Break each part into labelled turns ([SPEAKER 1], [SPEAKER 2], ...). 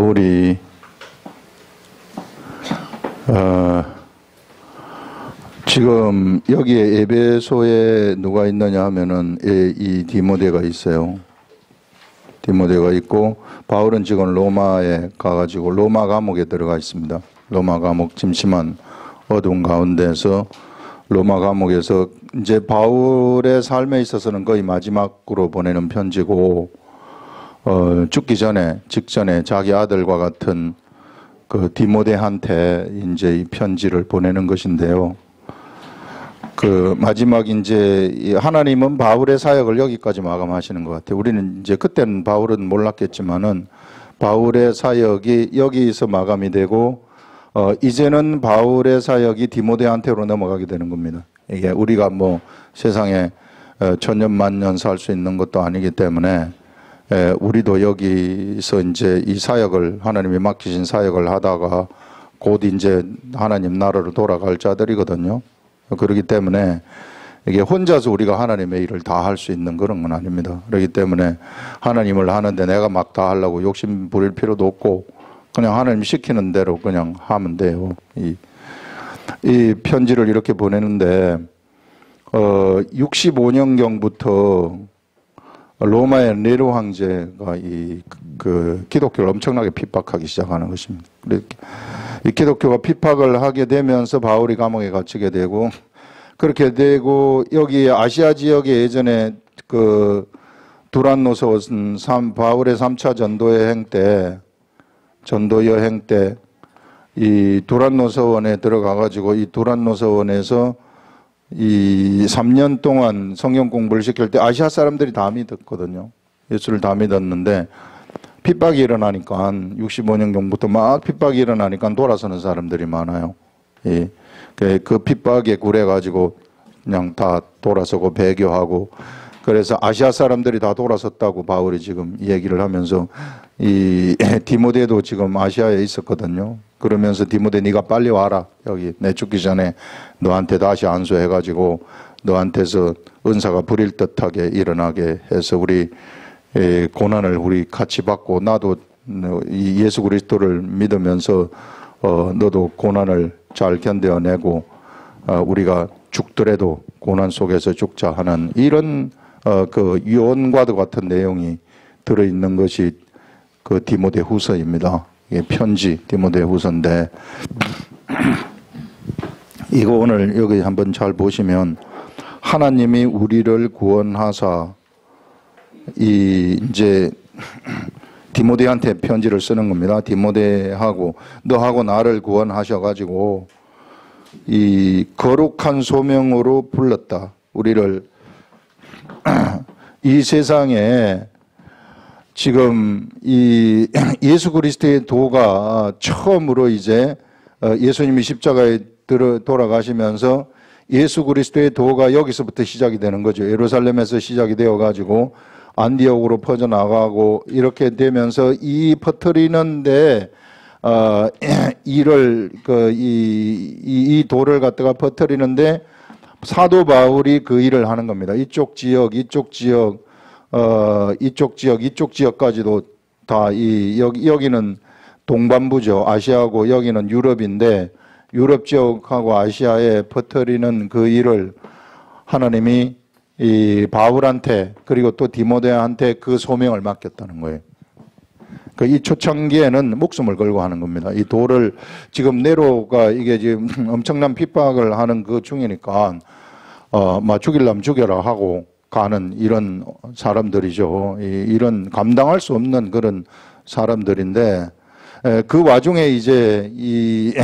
[SPEAKER 1] 바울이 지금 여기에 에베소에 누가 있느냐 하면은 이 디모데가 있어요. 디모데가 있고 바울은 지금 로마에 가가지고 로마 감옥에 들어가 있습니다. 로마 감옥 침침한 어두운 가운데서 로마 감옥에서 이제 바울의 삶에 있어서는 거의 마지막으로 보내는 편지고 죽기 전에 직전에 자기 아들과 같은 그 디모데한테 이제 이 편지를 보내는 것인데요. 그 마지막 이제 하나님은 바울의 사역을 여기까지 마감하시는 것 같아요. 우리는 이제 그때는 바울은 몰랐겠지만은 바울의 사역이 여기서 마감이 되고 이제는 바울의 사역이 디모데한테로 넘어가게 되는 겁니다. 이게 우리가 뭐 세상에 천년 만년 살 수 있는 것도 아니기 때문에 우리도 여기서 이제 이 사역을 하나님이 맡기신 사역을 하다가 곧 이제 하나님 나라로 돌아갈 자들이거든요. 그렇기 때문에 이게 혼자서 우리가 하나님의 일을 다 할 수 있는 그런 건 아닙니다. 그렇기 때문에 하나님을 하는데 내가 막 다 하려고 욕심 부릴 필요도 없고 그냥 하나님 시키는 대로 그냥 하면 돼요. 이 편지를 이렇게 보내는데 65년경부터 로마의 네로 황제가 그 기독교를 엄청나게 핍박하기 시작하는 것입니다. 이 기독교가 핍박을 하게 되면서 바울이 감옥에 갇히게 되고 그렇게 되고 여기 아시아 지역에 예전에 그 두란노서 바울의 3차 전도 여행 때 이 두란노서원에 들어가 가지고 이 두란노서원에서 이 3년 동안 성경 공부를 시킬 때 아시아 사람들이 다 믿었거든요. 예수를 다 믿었는데 핍박이 일어나니까 65년경부터 막 핍박이 일어나니까 돌아서는 사람들이 많아요. 그 핍박에 굴해가지고 그냥 다 돌아서고 배교하고 그래서 아시아 사람들이 다 돌아섰다고 바울이 지금 얘기를 하면서 이 디모데도 지금 아시아에 있었거든요. 그러면서 디모데 네가 빨리 와라. 여기 내 죽기 전에 너한테 다시 안수해가지고 너한테서 은사가 부릴 듯하게 일어나게 해서 우리 고난을 우리 같이 받고 나도 이 예수 그리스도를 믿으면서 너도 고난을 잘 견뎌내고 우리가 죽더라도 고난 속에서 죽자 하는 이런 그 유언과도 같은 내용이 들어있는 것이 그 디모데 후서입니다. 이게 편지 디모데 후서인데 이거 오늘 여기 한번 잘 보시면 하나님이 우리를 구원하사 이제 디모데한테 편지를 쓰는 겁니다. 디모데하고 너하고 나를 구원하셔가지고 이 거룩한 소명으로 불렀다. 우리를 이 세상에 지금 이 예수 그리스도의 도가 처음으로 이제 예수님이 십자가에 돌아가시면서 예수 그리스도의 도가 여기서부터 시작이 되는 거죠. 예루살렘에서 시작이 되어 가지고 안디옥으로 퍼져나가고 이렇게 되면서 이 퍼뜨리는데 이 도를 갖다가 퍼뜨리는데 사도 바울이 그 일을 하는 겁니다. 이쪽 지역까지도 다 여기는 동반부죠. 아시아고 여기는 유럽인데 유럽 지역하고 아시아에 퍼뜨리는 그 일을 하나님이 이 바울한테 그리고 또 디모데한테 그 소명을 맡겼다는 거예요. 이 초창기에는 목숨을 걸고 하는 겁니다. 이 도를 지금 네로가 이게 지금 엄청난 핍박을 하는 그 중이니까 죽이려면 죽여라 하고 가는 이런 사람들이죠. 이런 감당할 수 없는 그런 사람들인데 그 와중에 이제 이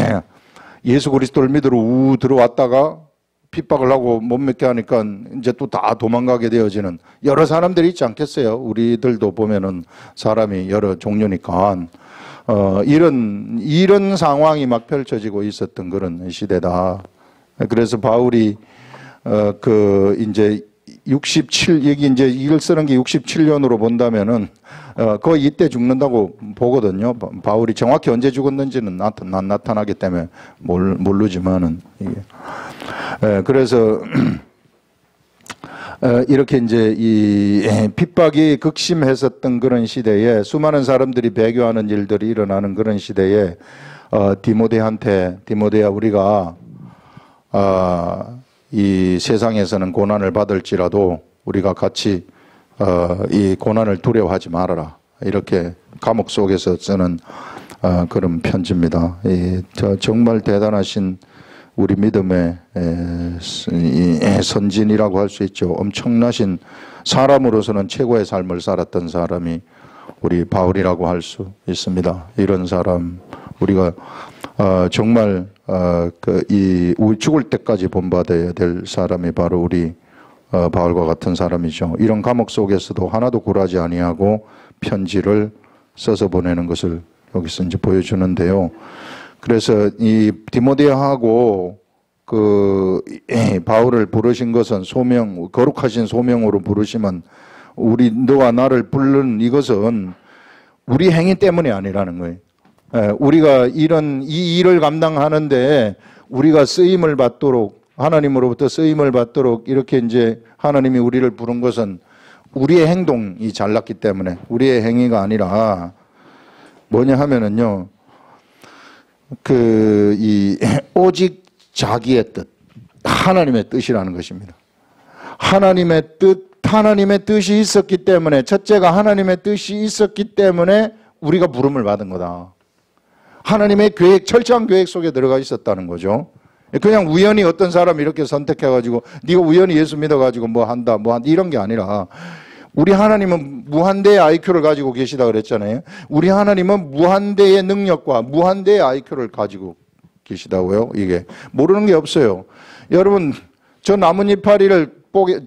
[SPEAKER 1] 예수 그리스도를 믿으러 들어왔다가 핍박을 하고 못 믿게 하니까 이제 또 다 도망가게 되어지는 여러 사람들이 있지 않겠어요? 우리들도 보면은 사람이 여러 종류니까 이런 상황이 막 펼쳐지고 있었던 그런 시대다. 그래서 바울이 이제 67 여기 이제 이걸 쓰는 게 67년으로 본다면은 거의 이때 죽는다고 보거든요. 바울이 정확히 언제 죽었는지는 나타나기 때문에 모르지만은 이게. 그래서 이렇게 이제 이 핍박이 극심했었던 그런 시대에 수많은 사람들이 배교하는 일들이 일어나는 그런 시대에 디모데야 우리가 이 세상에서는 고난을 받을지라도 우리가 같이 이 고난을 두려워하지 말아라. 이렇게 감옥 속에서 쓰는 그런 편지입니다. 정말 대단하신 우리 믿음의 선진이라고 할 수 있죠. 엄청나신 사람으로서는 최고의 삶을 살았던 사람이 우리 바울이라고 할 수 있습니다. 이런 사람 우리가 정말 죽을 때까지 본받아야 될 사람이 바로 우리 바울과 같은 사람이죠. 이런 감옥 속에서도 하나도 굴하지 아니하고 편지를 써서 보내는 것을 여기서 이제 보여주는데요. 그래서 이 디모데하고 바울을 부르신 것은 거룩하신 소명으로 부르시면 너와 나를 부른 이것은 우리 행위 때문이 아니라는 거예요. 우리가 이 일을 감당하는데 우리가 쓰임을 받도록 하나님으로부터 쓰임을 받도록 이렇게 이제 하나님이 우리를 부른 것은 우리의 행동이 잘났기 때문에 우리의 행위가 아니라 뭐냐 하면은요. 오직 자기의 뜻, 하나님의 뜻이라는 것입니다. 하나님의 뜻이 있었기 때문에, 첫째가 하나님의 뜻이 있었기 때문에 우리가 부름을 받은 거다. 하나님의 철저한 계획 속에 들어가 있었다는 거죠. 그냥 우연히 어떤 사람이 이렇게 선택해가지고, 네가 우연히 예수 믿어가지고 뭐 한다, 이런 게 아니라, 우리 하나님은 무한대의 IQ를 가지고 계시다 그랬잖아요. 우리 하나님은 무한대의 능력과 무한대의 IQ를 가지고 계시다고요. 이게 모르는 게 없어요. 여러분, 저 나뭇잎파리를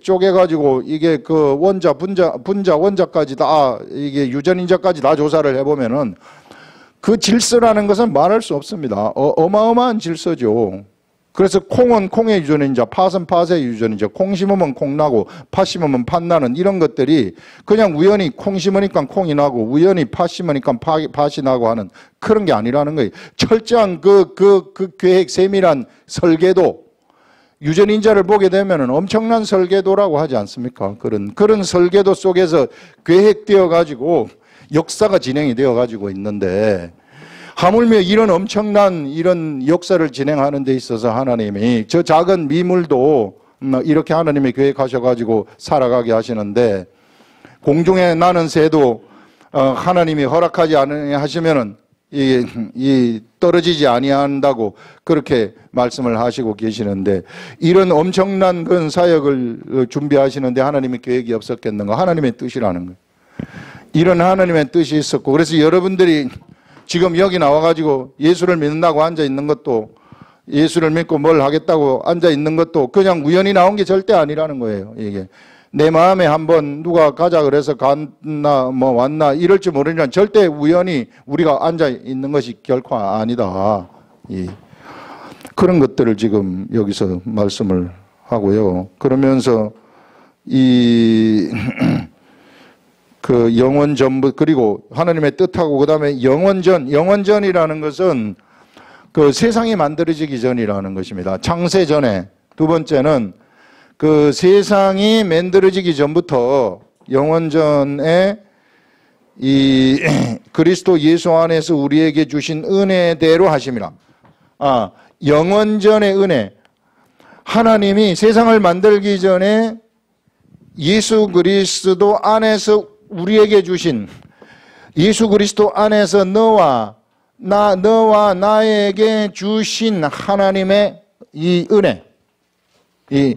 [SPEAKER 1] 쪼개가지고 이게 그 원자, 분자, 원자까지 다 이게 유전인자까지 다 조사를 해보면은 그 질서라는 것은 말할 수 없습니다. 어마어마한 질서죠. 그래서 콩은 콩의 유전인자, 팥은 팥의 유전인자, 콩 심으면 콩 나고 팥 심으면 팥 나는 이런 것들이 그냥 우연히 콩 심으니까 콩이 나고 우연히 팥 심으니까 팥이 나고 하는 그런 게 아니라는 거예요. 철저한 그 계획, 세밀한 설계도, 유전인자를 보게 되면은 엄청난 설계도라고 하지 않습니까? 그런 설계도 속에서 계획되어 가지고 역사가 진행이 되어 가지고 있는데, 하물며 이런 엄청난 이런 역사를 진행하는 데 있어서 하나님이 저 작은 미물도 이렇게 하나님이 계획하셔가지고 살아가게 하시는데, 공중에 나는 새도 하나님이 허락하지 않으시면은 이 떨어지지 아니한다고 그렇게 말씀을 하시고 계시는데, 이런 엄청난 그런 사역을 준비하시는데 하나님의 계획이 없었겠는가? 하나님의 뜻이라는 거예요. 이런 하나님의 뜻이 있었고, 그래서 여러분들이 지금 여기 나와가지고 예수를 믿는다고 앉아있는 것도, 예수를 믿고 뭘 하겠다고 앉아있는 것도 그냥 우연히 나온 게 절대 아니라는 거예요. 이게 내 마음에 한번 누가 가자 그래서 갔나 왔나 이럴지 모르지만 절대 우연히 우리가 앉아있는 것이 결코 아니다. 그런 것들을 지금 여기서 말씀을 하고요. 그러면서 그 영원전부, 그리고 하나님의 뜻하고 그 다음에 영원전이라는 것은 그 세상이 만들어지기 전이라는 것입니다. 창세 전에. 두 번째는 그 세상이 만들어지기 전부터 영원전에 이 그리스도 예수 안에서 우리에게 주신 은혜대로 하심이라. 영원전의 은혜. 하나님이 세상을 만들기 전에 예수 그리스도 안에서 우리에게 주신, 예수 그리스도 안에서 너와 나에게 주신 하나님의 이 은혜, 이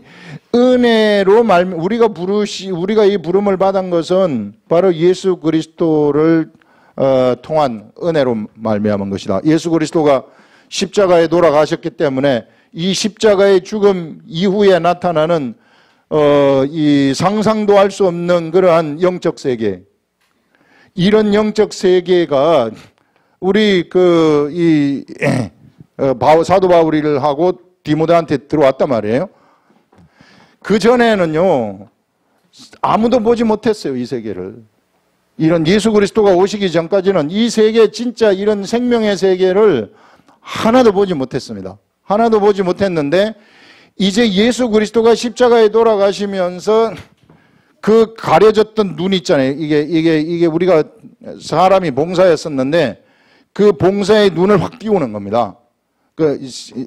[SPEAKER 1] 은혜로 우리가 이 부름을 받은 것은 바로 예수 그리스도를 통한 은혜로 말미암은 것이다. 예수 그리스도가 십자가에 돌아가셨기 때문에 이 십자가의 죽음 이후에 나타나는 이 상상도 할 수 없는 그러한 영적 세계, 이런 영적 세계가 우리 사도 바울을 하고 디모데한테 들어왔단 말이에요. 그 전에는요 아무도 보지 못했어요. 이 세계를. 이런 예수 그리스도가 오시기 전까지는 이 세계, 진짜 이런 생명의 세계를 하나도 보지 못했습니다. 하나도 보지 못했는데, 이제 예수 그리스도가 십자가에 돌아가시면서 그 가려졌던 눈 있잖아요. 이게 우리가 사람이 봉사였었는데 그 봉사의 눈을 확 띄우는 겁니다.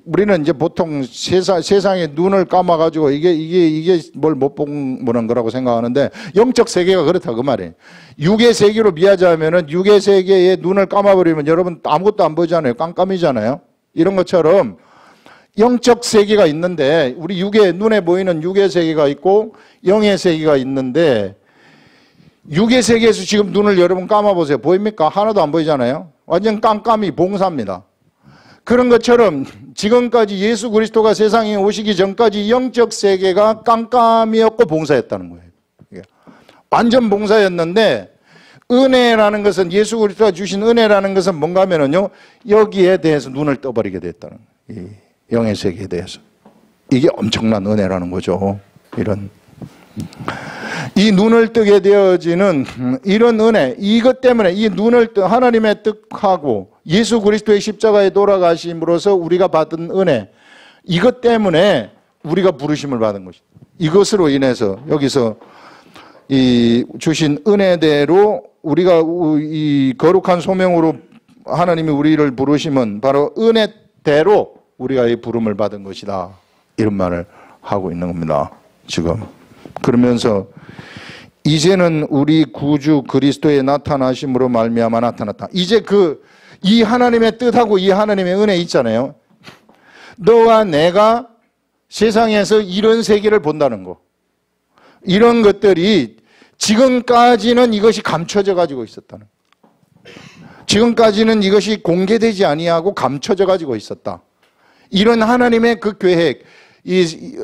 [SPEAKER 1] 우리는 이제 보통 세상의 눈을 감아가지고 이게 뭘 못 보는 거라고 생각하는데 영적 세계가 그렇다 그 말이에요. 육의 세계로 비하자면은 육의 세계에 눈을 감아버리면 여러분 아무것도 안 보이잖아요. 깜깜이잖아요. 이런 것처럼 영적 세계가 있는데 우리 눈에 보이는 육의 세계가 있고 영의 세계가 있는데 육의 세계에서 지금 눈을 여러분 감아보세요. 보입니까? 하나도 안 보이잖아요. 완전 깜깜이 봉사입니다. 그런 것처럼 지금까지 예수 그리스도가 세상에 오시기 전까지 영적 세계가 깜깜이었고 봉사였다는 거예요. 완전 봉사였는데 은혜라는 것은 예수 그리스도가 주신 은혜라는 것은 뭔가 하면은요 여기에 대해서 눈을 떠버리게 됐다는 거예요. 영의 세계에 대해서. 이게 엄청난 은혜라는 거죠. 이 눈을 뜨게 되어지는 이런 은혜, 이것 때문에 이 눈을 하나님의 뜻하고 예수 그리스도의 십자가에 돌아가심으로써 우리가 받은 은혜, 이것 때문에 우리가 부르심을 받은 것이다. 이것으로 인해서 여기서 이 주신 은혜대로 우리가 이 거룩한 소명으로 하나님이 우리를 부르심은 바로 은혜대로 우리가 이 부름을 받은 것이다. 이런 말을 하고 있는 겁니다. 지금. 그러면서 이제는 우리 구주 그리스도의 나타나심으로 말미암아 나타났다. 이제 이 하나님의 뜻하고 이 하나님의 은혜 있잖아요. 너와 내가 세상에서 이런 세계를 본다는 거. 이런 것들이 지금까지는 이것이 감춰져 가지고 있었다는 거. 지금까지는 이것이 공개되지 아니하고 감춰져 가지고 있었다. 이런 하나님의 그 계획,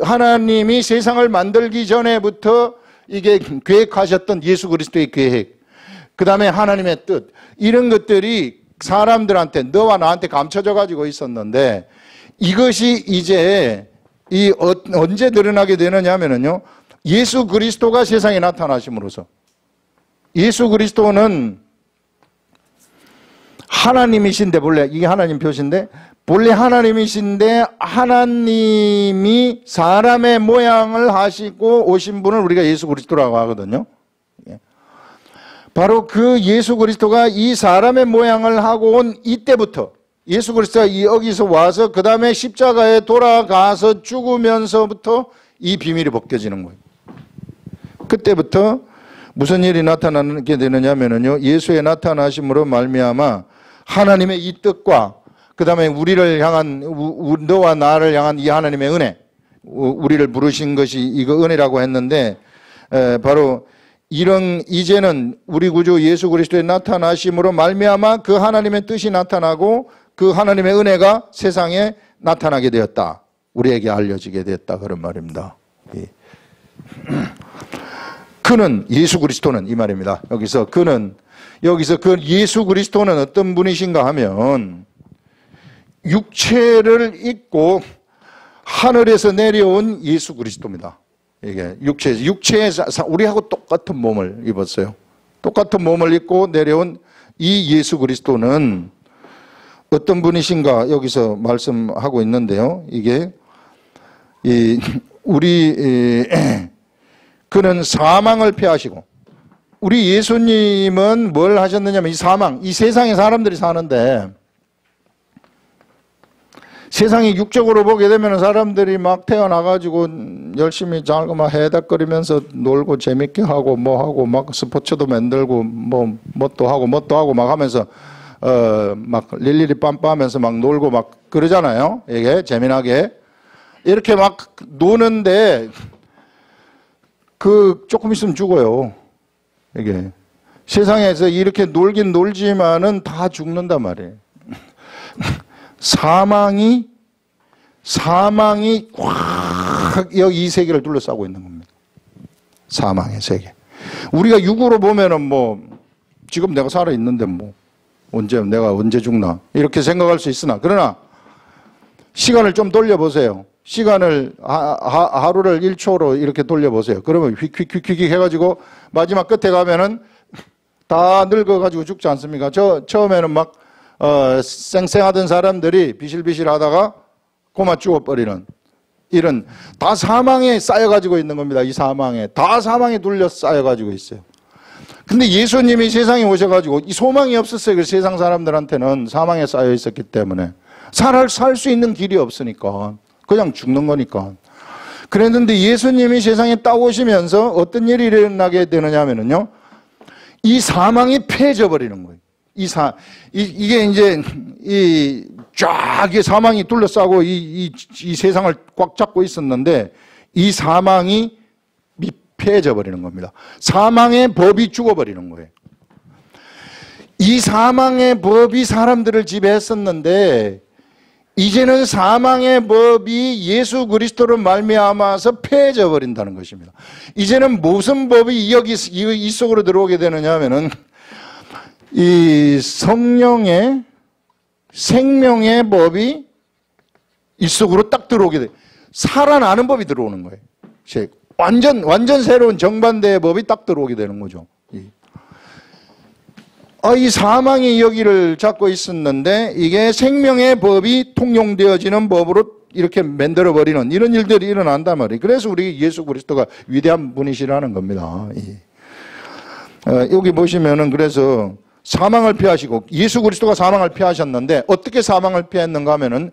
[SPEAKER 1] 하나님이 세상을 만들기 전에부터 이게 계획하셨던 예수 그리스도의 계획, 그 다음에 하나님의 뜻, 이런 것들이 사람들한테, 너와 나한테 감춰져 가지고 있었는데 이것이 이제 언제 드러나게 되느냐 하면요 예수 그리스도가 세상에 나타나심으로써. 예수 그리스도는 하나님이신데, 본래 이게 하나님 표시인데, 본래 하나님이신데 하나님이 사람의 모양을 하시고 오신 분을 우리가 예수 그리스도라고 하거든요. 바로 그 예수 그리스도가 이 사람의 모양을 하고 온 이때부터 예수 그리스도가 여기서 와서 그 다음에 십자가에 돌아가서 죽으면서부터 이 비밀이 벗겨지는 거예요. 그때부터 무슨 일이 나타나게 되느냐면요 예수의 나타나심으로 말미암아 하나님의 이 뜻과 그 다음에 우리를 향한, 너와 나를 향한 이 하나님의 은혜, 우리를 부르신 것이 이거 은혜라고 했는데, 바로 이제는 우리 구주 예수 그리스도의 나타나심으로 말미암아 그 하나님의 뜻이 나타나고 그 하나님의 은혜가 세상에 나타나게 되었다. 우리에게 알려지게 됐다. 그런 말입니다. 그는, 예수 그리스도는 이 말입니다. 여기서 그 예수 그리스도는 어떤 분이신가 하면 육체를 입고 하늘에서 내려온 예수 그리스도입니다. 이게 육체에서 우리하고 똑같은 몸을 입었어요. 똑같은 몸을 입고 내려온 이 예수 그리스도는 어떤 분이신가 여기서 말씀하고 있는데요. 이게 그는 사망을 패하시고, 우리 예수님은 뭘 하셨느냐면 이 사망, 이 세상에 사람들이 사는데 세상이 육적으로 보게 되면 사람들이 막 태어나가지고 열심히 잘고 막 해닥거리면서 놀고 재밌게 하고 뭐 하고 막 스포츠도 만들고 뭣도 하고 막 하면서 막 릴리리 빰빰하면서 막 놀고 막 그러잖아요. 이게 재미나게 이렇게 막 노는데 조금 있으면 죽어요. 이게 세상에서 이렇게 놀긴 놀지만은 다 죽는단 말이에요. 사망이 확 이 세계를 둘러싸고 있는 겁니다. 사망의 세계. 우리가 육으로 보면은 지금 내가 살아 있는데 내가 언제 죽나 이렇게 생각할 수 있으나, 그러나 시간을 좀 돌려보세요. 시간을 하루를 1초로 이렇게 돌려보세요. 그러면 휙휙휙휙 해가지고 마지막 끝에 가면은 다 늙어가지고 죽지 않습니까? 처음에는 막 쌩쌩하던 사람들이 비실비실 하다가 고마 죽어버리는 이런 다 사망에 쌓여가지고 있는 겁니다. 이 사망에 다 사망에 둘려 쌓여가지고 있어요. 근데 예수님이 세상에 오셔가지고 이 소망이 없었어요. 그래서 세상 사람들한테는 사망에 쌓여 있었기 때문에 살 수 있는 길이 없으니까 그냥 죽는 거니까. 그랬는데 예수님이 세상에 딱 오시면서 어떤 일이 일어나게 되느냐 하면은요, 이 사망이 패해져 버리는 거예요. 이게 이제 쫙 사망이 둘러싸고 이 세상을 꽉 잡고 있었는데 이 사망이 패해져 버리는 겁니다. 사망의 법이 죽어버리는 거예요. 이 사망의 법이 사람들을 지배했었는데 이제는 사망의 법이 예수 그리스도로 말미암아서 패해져 버린다는 것입니다. 이제는 무슨 법이 여기 이 속으로 들어오게 되느냐 하면은 이 성령의 생명의 법이 이 속으로 딱 들어오게 돼. 살아나는 법이 들어오는 거예요. 완전 새로운 정반대의 법이 딱 들어오게 되는 거죠. 이 사망이 여기를 잡고 있었는데 이게 생명의 법이 통용되어지는 법으로 이렇게 만들어버리는 이런 일들이 일어난단 말이에요. 그래서 우리 예수 그리스도가 위대한 분이시라는 겁니다. 여기 보시면은 그래서 사망을 피하시고 예수 그리스도가 사망을 피하셨는데 어떻게 사망을 피했는가 하면은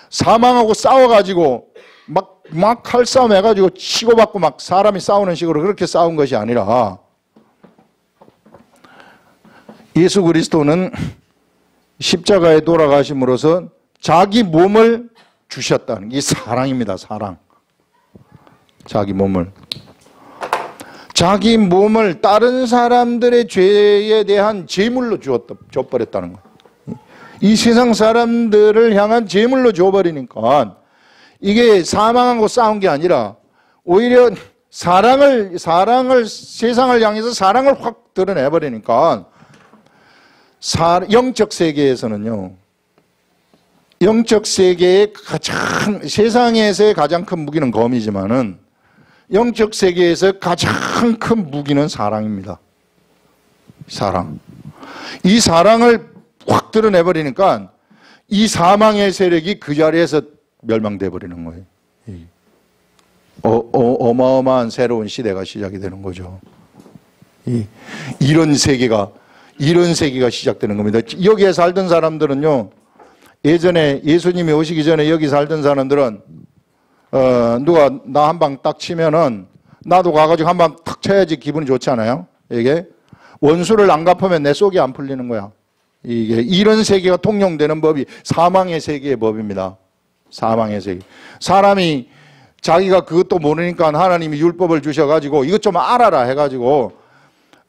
[SPEAKER 1] 사망하고 싸워가지고 막 칼싸움 해가지고 치고받고 막 사람이 싸우는 식으로 그렇게 싸운 것이 아니라 예수 그리스도는 십자가에 돌아가심으로써 자기 몸을 주셨다는 게 사랑입니다. 사랑. 자기 몸을 다른 사람들의 죄에 대한 제물로 줘버렸다는 거예요. 이 세상 사람들을 향한 제물로 줘버리니까 이게 사망하고 싸운 게 아니라 오히려 세상을 향해서 사랑을 확 드러내버리니까 영적 세계에서는요, 영적 세계의 세상에서의 가장 큰 무기는 검이지만은 영적 세계에서 가장 큰 무기는 사랑입니다. 사랑. 이 사랑을 확 드러내버리니까 이 사망의 세력이 그 자리에서 멸망돼 버리는 거예요. 어마어마한 새로운 시대가 시작이 되는 거죠. 이런 세계가 시작되는 겁니다. 여기에 살던 사람들은요, 예전에 예수님이 오시기 전에 여기 살던 사람들은 누가 나 한 방 딱 치면은 나도 가가지고 한 방 탁 쳐야지 기분이 좋지 않아요? 이게 원수를 안 갚으면 내 속이 안 풀리는 거야. 이런 세계가 통용되는 법이 사망의 세계의 법입니다. 사망의 세계. 사람이 자기가 그것도 모르니까 하나님이 율법을 주셔가지고 이것 좀 알아라 해가지고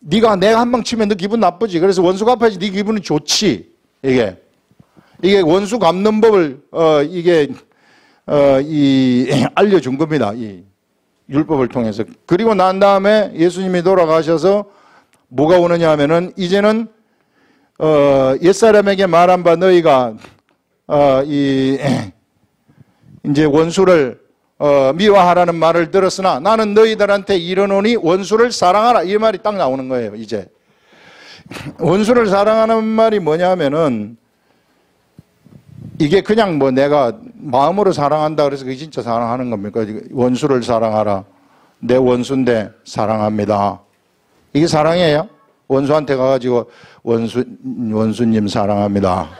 [SPEAKER 1] 내가 한 방 치면 너 기분 나쁘지. 그래서 원수 갚아야지 네 기분이 좋지. 이게 원수 갚는 법을 알려준 겁니다. 이 율법을 통해서. 그리고 난 다음에 예수님이 돌아가셔서 뭐가 오느냐 하면은 이제는 옛사람에게 말한 바 너희가 이제 원수를 미워하라는 말을 들었으나 나는 너희들한테 이르노니 원수를 사랑하라. 이 말이 딱 나오는 거예요. 이제 원수를 사랑하는 말이 뭐냐면은 이게 그냥 뭐 내가 마음으로 사랑한다 그래서 그게 진짜 사랑하는 겁니까? 원수를 사랑하라. 내 원수인데 사랑합니다. 이게 사랑이에요? 원수한테 가가지고 원수님 사랑합니다.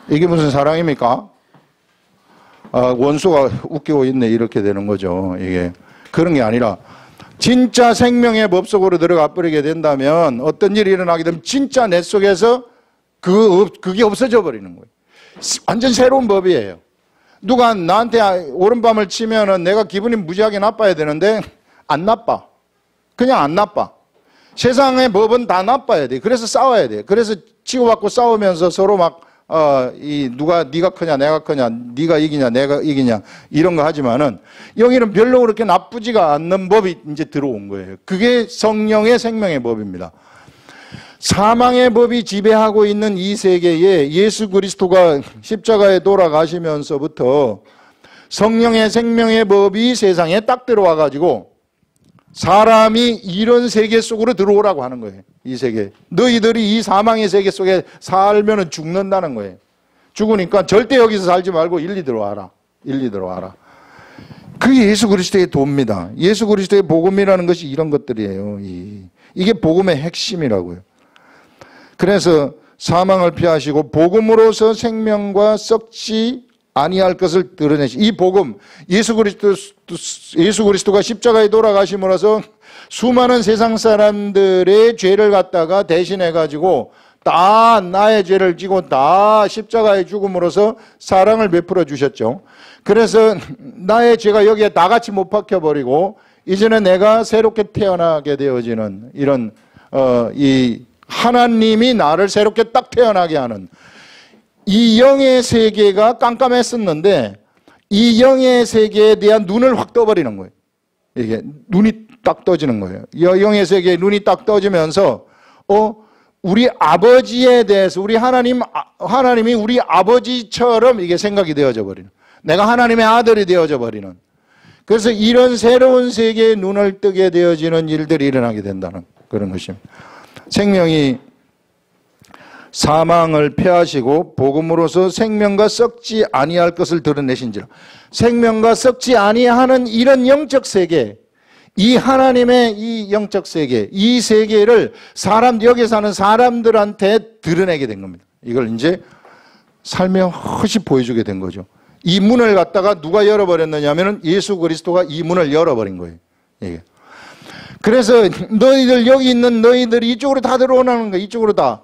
[SPEAKER 1] 이게 무슨 사랑입니까? 원수가 웃기고 있네 이렇게 되는 거죠. 이게 그런 게 아니라 진짜 생명의 법 속으로 들어가 버리게 된다면 어떤 일이 일어나게 되면 진짜 내 속에서 그게 없어져 버리는 거예요. 완전 새로운 법이에요. 누가 나한테 오른밤을 치면은 내가 기분이 무지하게 나빠야 되는데 안 나빠. 그냥 안 나빠. 세상의 법은 다 나빠야 돼. 그래서 싸워야 돼. 그래서 치고받고 싸우면서 서로 막 네가 크냐 내가 크냐 네가 이기냐 내가 이기냐 이런 거 하지만은 여기는 별로 그렇게 나쁘지가 않는 법이 이제 들어온 거예요. 그게 성령의 생명의 법입니다. 사망의 법이 지배하고 있는 이 세계에 예수 그리스도가 십자가에 돌아가시면서부터 성령의 생명의 법이 세상에 딱 들어와 가지고 사람이 이런 세계 속으로 들어오라고 하는 거예요. 이 세계. 너희들이 이 사망의 세계 속에 살면은 죽는다는 거예요. 죽으니까 절대 여기서 살지 말고 일리 들어와라. 일리 들어와라. 그게 예수 그리스도의 도입니다. 예수 그리스도의 복음이라는 것이 이런 것들이에요. 이게 복음의 핵심이라고요. 그래서 사망을 피하시고 복음으로서 생명과 썩지 아니할 것을 드러내시. 이 복음, 예수 그리스도가 십자가에 돌아가심으로써 수많은 세상 사람들의 죄를 갖다가 대신해 가지고 다 나의 죄를 지고 다 십자가에 죽음으로써 사랑을 베풀어 주셨죠. 그래서 나의 죄가 여기에 다 같이 못 박혀버리고 이제는 내가 새롭게 태어나게 되어지는 이런 이 하나님이 나를 새롭게 딱 태어나게 하는 이 영의 세계가 깜깜했었는데 이 영의 세계에 대한 눈을 확 떠버리는 거예요. 이게 눈이 딱 떠지는 거예요. 영의 세계에 눈이 딱 떠지면서 우리 아버지에 대해서 우리 하나님이 우리 아버지처럼 이게 생각이 되어져 버리는, 내가 하나님의 아들이 되어져 버리는, 그래서 이런 새로운 세계에 눈을 뜨게 되어지는 일들이 일어나게 된다는 그런 것입니다. 생명이 사망을 패하시고 복음으로서 생명과 썩지 아니할 것을 드러내신지라. 생명과 썩지 아니하는 이런 영적 세계, 이 하나님의 이 영적 세계, 이 세계를 여기 사는 사람들한테 드러내게 된 겁니다. 이걸 이제 삶에 훨씬 보여주게 된 거죠. 이 문을 갖다가 누가 열어버렸느냐 하면은 예수 그리스도가 이 문을 열어버린 거예요. 이게. 그래서 여기 있는 너희들이 이쪽으로 다 들어오라는 거예요. 이쪽으로 다.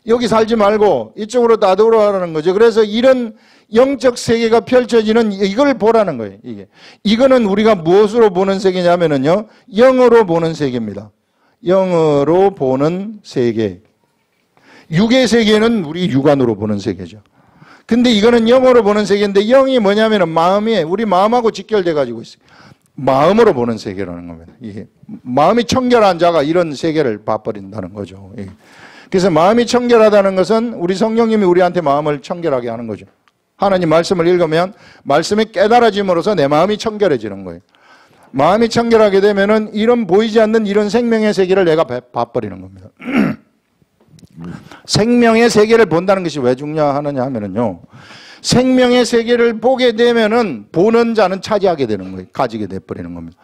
[SPEAKER 1] 여기 살지 말고 이쪽으로 다 들어오라는 거죠. 그래서 이런 영적 세계가 펼쳐지는 이걸 보라는 거예요. 이거는 우리가 무엇으로 보는 세계냐면은요, 영으로 보는 세계입니다. 영으로 보는 세계. 육의 세계는 우리 육안으로 보는 세계죠. 근데 이거는 영으로 보는 세계인데, 영이 뭐냐면은 마음이 우리 마음하고 직결돼 가지고 있어요. 마음으로 보는 세계라는 겁니다. 이게 마음이 청결한 자가 이런 세계를 봐버린다는 거죠. 그래서 마음이 청결하다는 것은 우리 성령님이 우리한테 마음을 청결하게 하는 거죠. 하나님 말씀을 읽으면 말씀이 깨달아짐으로써 내 마음이 청결해지는 거예요. 마음이 청결하게 되면은 이런 보이지 않는 이런 생명의 세계를 내가 봐버리는 겁니다. 생명의 세계를 본다는 것이 왜 중요하느냐 하면은요, 생명의 세계를 보게 되면은 보는 자는 차지하게 되는 거예요. 가지게 돼버리는 겁니다.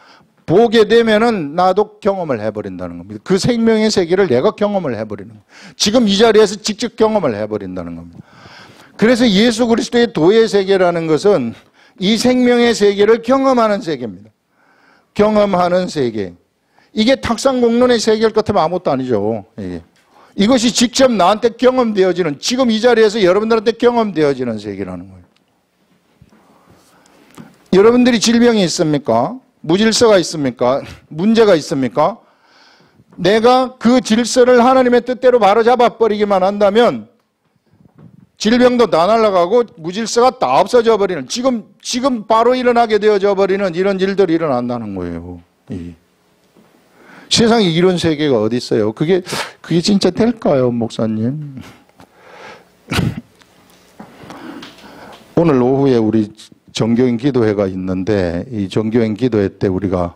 [SPEAKER 1] 보게 되면은 나도 경험을 해버린다는 겁니다. 그 생명의 세계를 내가 경험을 해버리는 거예요. 지금 이 자리에서 직접 경험을 해버린다는 겁니다. 그래서 예수 그리스도의 도의 세계라는 것은 이 생명의 세계를 경험하는 세계입니다. 경험하는 세계. 이게 탁상공론의 세계일 것 같으면 아무것도 아니죠. 이것이 직접 나한테 경험되어지는, 지금 이 자리에서 여러분들한테 경험되어지는 세계라는 거예요. 여러분들이 질병이 있습니까? 무질서가 있습니까? 문제가 있습니까? 내가 그 질서를 하나님의 뜻대로 바로잡아 버리기만 한다면 질병도 다 날아가고 무질서가 다 없어져 버리는, 지금 바로 일어나게 되어져 버리는 이런 일들이 일어난다는 거예요. 세상에 이런 세계가 어디 있어요? 그게 진짜 될까요, 목사님? 오늘 오후에 우리 정교인 기도회가 있는데, 이 정교인 기도회 때 우리가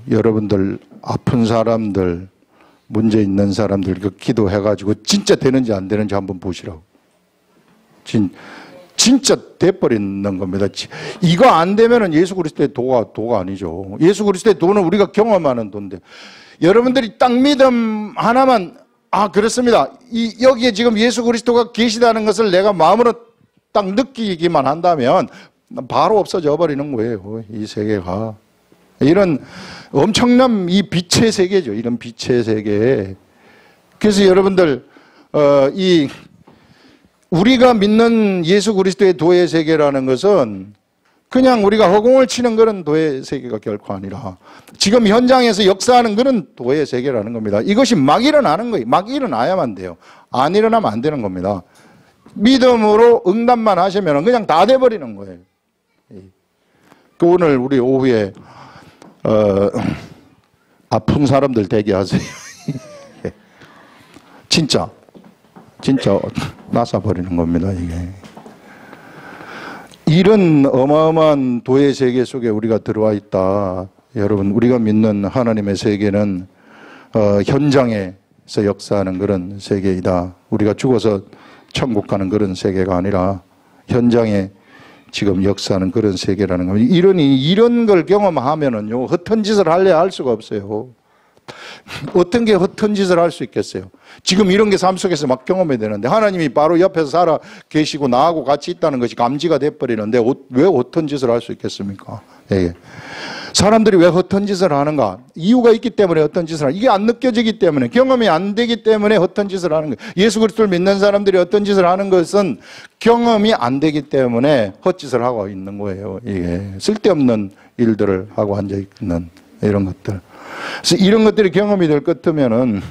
[SPEAKER 1] 여러분들 아픈 사람들, 문제 있는 사람들 그 기도해가지고 진짜 되는지 안 되는지 한번 보시라고. 진짜 돼버리는 겁니다. 이거 안 되면은 예수 그리스도의 도가 아니죠. 예수 그리스도의 도는 우리가 경험하는 도인데, 여러분들이 딱 믿음 하나만, 그렇습니다. 여기에 지금 예수 그리스도가 계시다는 것을 내가 마음으로 딱 느끼기만 한다면 바로 없어져 버리는 거예요. 이 세계가. 이런 엄청난 이 빛의 세계죠. 이런 빛의 세계. 그래서 여러분들, 우리가 믿는 예수 그리스도의 도의 세계라는 것은 그냥 우리가 허공을 치는 그런 도의 세계가 결코 아니라 지금 현장에서 역사하는 그런 도의 세계라는 겁니다. 이것이 막 일어나는 거예요. 막 일어나야만 돼요. 안 일어나면 안 되는 겁니다. 믿음으로 응답만 하시면 그냥 다 돼버리는 거예요. 오늘 우리 오후에 아픈 사람들 대기하세요. 진짜 나서버리는 겁니다. 이게 이런 어마어마한 도의 세계 속에 우리가 들어와 있다. 여러분, 우리가 믿는 하나님의 세계는 현장에서 역사하는 그런 세계이다. 우리가 죽어서 천국 가는 그런 세계가 아니라 현장에 지금 역사하는 그런 세계라는 겁니다. 이런 걸 경험하면은요, 허튼 짓을 하려 할 수가 없어요. 어떤 게 허튼 짓을 할 수 있겠어요? 지금 이런 게 삶 속에서 막 경험이 되는데, 하나님이 바로 옆에서 살아 계시고 나하고 같이 있다는 것이 감지가 돼버리는데, 왜 허튼 짓을 할 수 있겠습니까? 예. 사람들이 왜 허튼 짓을 하는가? 이유가 있기 때문에 허튼 짓을 하는, 이게 안 느껴지기 때문에, 경험이 안 되기 때문에 허튼 짓을 하는 거예요. 예수 그리스도를 믿는 사람들이 허튼 짓을 하는 것은 경험이 안 되기 때문에 헛짓을 하고 있는 거예요. 이게 쓸데없는 일들을 하고 앉아있는 이런 것들. 그래서 이런 것들이 경험이 될 것 같으면은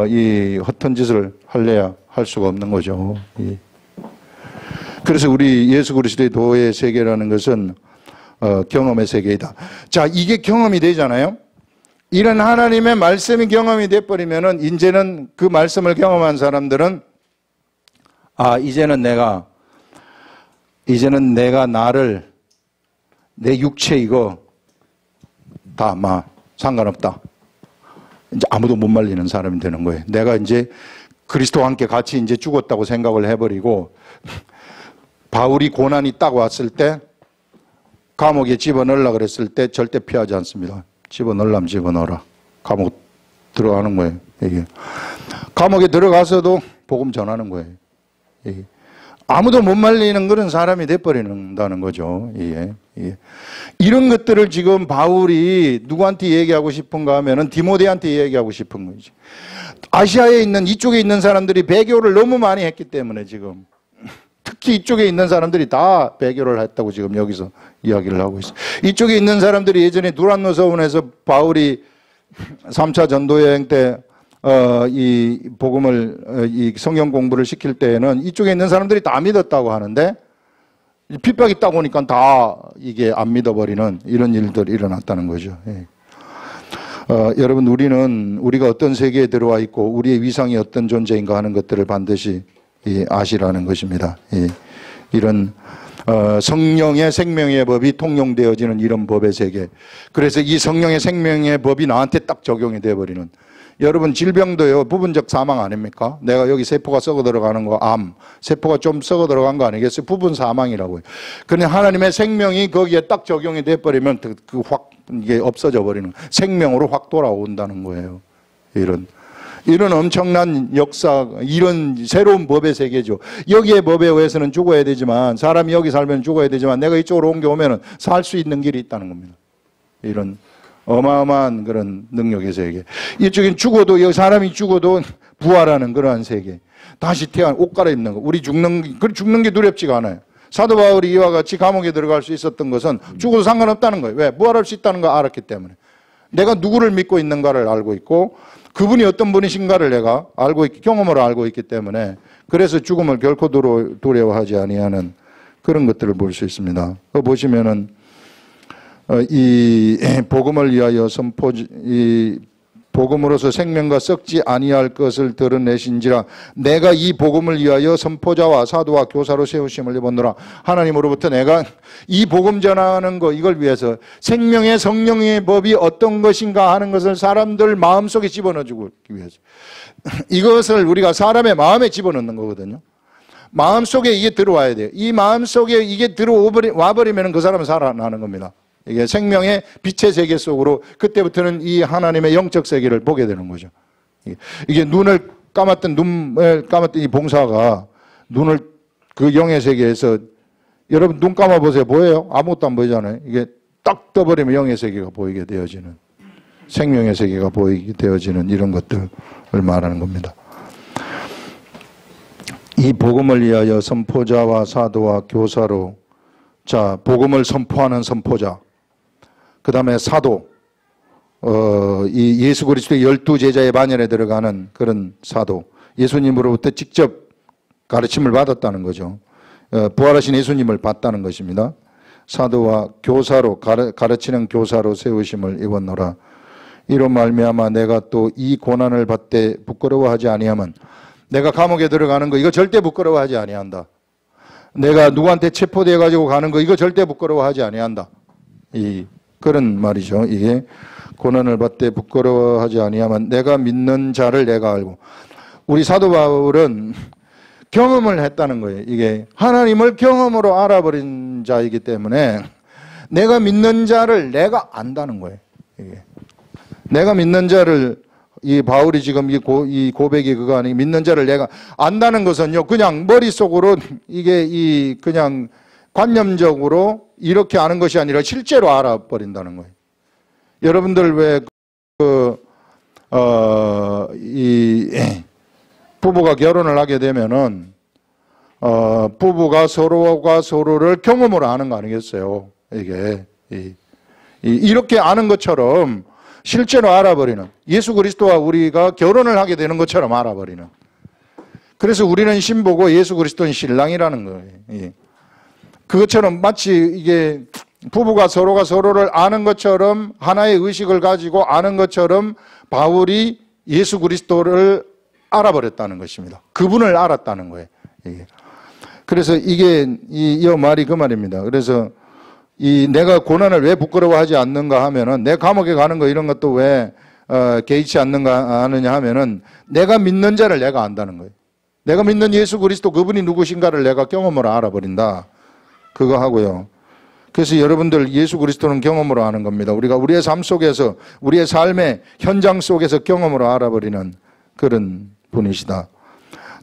[SPEAKER 1] 이 허튼 짓을 할래야 할 수가 없는 거죠. 그래서 우리 예수 그리스도의 도의 세계라는 것은 경험의 세계이다. 자, 이게 경험이 되잖아요. 이런 하나님의 말씀이 경험이 돼버리면은 이제는 그 말씀을 경험한 사람들은 이제는 내가 나를 내 육체 이거 다 상관없다. 이제 아무도 못 말리는 사람이 되는 거예요. 내가 이제 그리스도와 함께 같이 이제 죽었다고 생각을 해버리고, 바울이 고난이 딱 왔을 때 감옥에 집어넣으려고 그랬을 때 절대 피하지 않습니다. 집어넣으려면 집어넣어라. 감옥 들어가는 거예요. 이게. 감옥에 들어가서도 복음 전하는 거예요. 이게. 아무도 못 말리는 그런 사람이 돼버린다는 거죠. 이게. 이런 것들을 지금 바울이 누구한테 얘기하고 싶은가 하면은 디모데한테 얘기하고 싶은 거죠. 아시아에 있는 이쪽에 있는 사람들이 배교를 너무 많이 했기 때문에 지금 특히 이쪽에 있는 사람들이 다 배교를 했다고 지금 여기서 이야기를 하고 있어요. 이쪽에 있는 사람들이 예전에 두란노 서원에서 바울이 3차 전도여행 때 이 복음을 이 성경 공부를 시킬 때에는 이쪽에 있는 사람들이 다 믿었다고 하는데, 핍박이 딱 오니까 다 이게 안 믿어버리는 이런 일들이 일어났다는 거죠. 여러분, 우리가 어떤 세계에 들어와 있고 우리의 위상이 어떤 존재인가 하는 것들을 반드시 아시라는 것입니다. 이런 성령의 생명의 법이 통용되어지는 이런 법의 세계. 그래서 이 성령의 생명의 법이 나한테 딱 적용이 되어버리는. 여러분, 질병도요, 부분적 사망 아닙니까? 내가 여기 세포가 썩어 들어가는 거, 세포가 좀 썩어 들어간 거 아니겠어요? 부분 사망이라고요. 그런데 하나님의 생명이 거기에 딱 적용이 돼버리면 이게 없어져 버리는, 생명으로 확 돌아온다는 거예요. 이런 엄청난 역사, 이런 새로운 법의 세계죠. 여기에 법에 의해서는 죽어야 되지만, 사람이 여기 살면 죽어야 되지만, 내가 이쪽으로 옮겨오면 살 수 있는 길이 있다는 겁니다. 이런 어마어마한 그런 능력의 세계. 이쪽엔 죽어도, 사람이 죽어도 부활하는 그러한 세계. 다시 옷 갈아입는 거. 우리 죽는 게 두렵지가 않아요. 사도 바울이 이와 같이 감옥에 들어갈 수 있었던 것은 죽어도 상관없다는 거예요. 왜? 부활할 수 있다는 걸 알았기 때문에. 내가 누구를 믿고 있는가를 알고 있고, 그분이 어떤 분이신가를 내가 경험으로 알고 있기 때문에, 그래서 죽음을 결코 두려워하지 아니하는 그런 것들을 볼 수 있습니다. 보시면은 이 복음을 위하여 복음으로서 생명과 썩지 아니할 것을 드러내신지라, 내가 이 복음을 위하여 선포자와 사도와 교사로 세우심을 입었노라. 하나님으로부터 내가 이 복음 전하는 거, 이걸 위해서 생명의 성령의 법이 어떤 것인가 하는 것을 사람들 마음속에 집어넣어주기 위해서, 이것을 우리가 사람의 마음에 집어넣는 거거든요. 마음속에 이게 들어와야 돼요. 이 마음속에 이게 들어와 버리면 그 사람은 살아나는 겁니다. 이게 생명의 빛의 세계 속으로, 그때부터는 이 하나님의 영적 세계를 보게 되는 거죠. 이게 눈을 감았던 이 봉사가 눈을 그 영의 세계에서, 여러분 눈 감아 보세요. 보여요? 아무것도 안 보이잖아요. 이게 딱 떠버리면 영의 세계가 보이게 되어지는, 생명의 세계가 보이게 되어지는 이런 것들을 말하는 겁니다. 이 복음을 위하여 선포자와 사도와 교사로, 자, 복음을 선포하는 선포자, 그 다음에 사도, 이 예수 그리스도의 12제자의 반열에 들어가는 그런 사도, 예수님으로부터 직접 가르침을 받았다는 거죠. 부활하신 예수님을 봤다는 것입니다. 사도와 교사로, 가르치는 교사로 세우심을 입었노라. 이로 말미암아 내가 또 이 고난을 받되 부끄러워하지 아니하면, 내가 감옥에 들어가는 거 이거 절대 부끄러워하지 아니한다. 내가 누구한테 체포되어 가지고 가는 거 이거 절대 부끄러워하지 아니한다. 그런 말이죠. 이게 고난을 받되 부끄러워하지 아니하면 내가 믿는 자를 내가 알고. 우리 사도 바울은 경험을 했다는 거예요. 이게 하나님을 경험으로 알아버린 자이기 때문에 내가 믿는 자를 내가 안다는 거예요. 이게. 내가 믿는 자를, 이 바울이 지금 이 고백이 그거 아니고 믿는 자를 내가 안다는 것은요, 그냥 머릿속으로 이게 그냥 관념적으로 이렇게 아는 것이 아니라 실제로 알아버린다는 거예요. 여러분들 왜 부부가 결혼을 하게 되면은 부부가 서로가 서로를 경험으로 아는 거 아니겠어요? 이게 이렇게 아는 것처럼 실제로 알아버리는, 예수 그리스도와 우리가 결혼을 하게 되는 것처럼 알아버리는. 그래서 우리는 신부고 예수 그리스도는 신랑이라는 거예요. 그것처럼 마치 이게 부부가 서로가 서로를 아는 것처럼 하나의 의식을 가지고 아는 것처럼 바울이 예수 그리스도를 알아버렸다는 것입니다. 그분을 알았다는 거예요. 그래서 이게 이 말이 그 말입니다. 그래서 내가 고난을 왜 부끄러워하지 않는가 하면은, 내 감옥에 가는 거 이런 것도 왜 개의치 않는가 하느냐 하면은 내가 믿는 자를 내가 안다는 거예요. 내가 믿는 예수 그리스도 그분이 누구신가를 내가 경험으로 알아버린다. 그거 하고요. 그래서 여러분들 예수 그리스도는 경험으로 아는 겁니다. 우리가 우리의 삶 속에서, 우리의 삶의 현장 속에서 경험으로 알아버리는 그런 분이시다.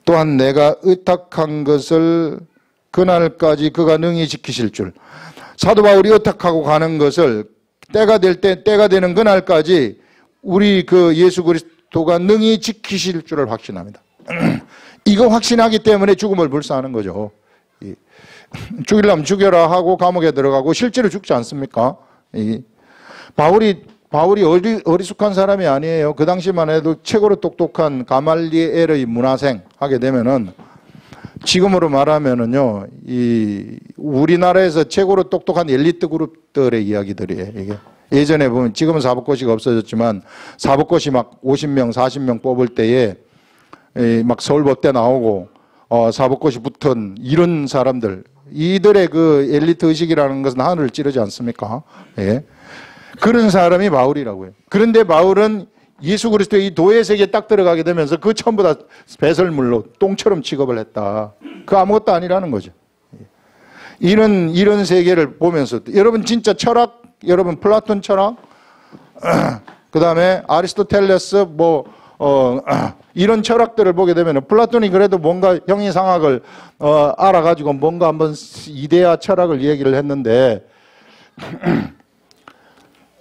[SPEAKER 1] 또한 내가 의탁한 것을 그날까지 그가 능히 지키실 줄. 사도 바울이 의탁하고 가는 것을 때가 될 때, 때가 되는 그날까지 우리 그 예수 그리스도가 능히 지키실 줄을 확신합니다. 이거 확신하기 때문에 죽음을 불사하는 거죠. 죽이려면 죽여라 하고 감옥에 들어가고 실제로 죽지 않습니까? 바울이 어리숙한 사람이 아니에요. 그 당시만 해도 최고로 똑똑한 가말리엘의 문화생 하게 되면은, 지금으로 말하면은요, 우리나라에서 최고로 똑똑한 엘리트 그룹들의 이야기들이에요. 이게 예전에 보면, 지금은 사법고시가 없어졌지만 사법고시 막 50명, 40명 뽑을 때에 막 서울법대 나오고 사법고시 붙은 이런 사람들, 이들의 그 엘리트 의식이라는 것은 하늘을 찌르지 않습니까? 예. 그런 사람이 바울이라고요. 그런데 바울은 예수 그리스도의 이 도의 세계에 딱 들어가게 되면서 그 전부 다 배설물로 똥처럼 취급을 했다. 그 아무것도 아니라는 거죠. 이런 세계를 보면서, 여러분 진짜 철학, 여러분 플라톤 철학, 그 다음에 아리스토텔레스 이런 철학들을 보게 되면, 플라톤이 그래도 뭔가 형이상학을 알아가지고 뭔가 한번 이데아 철학을 얘기를 했는데,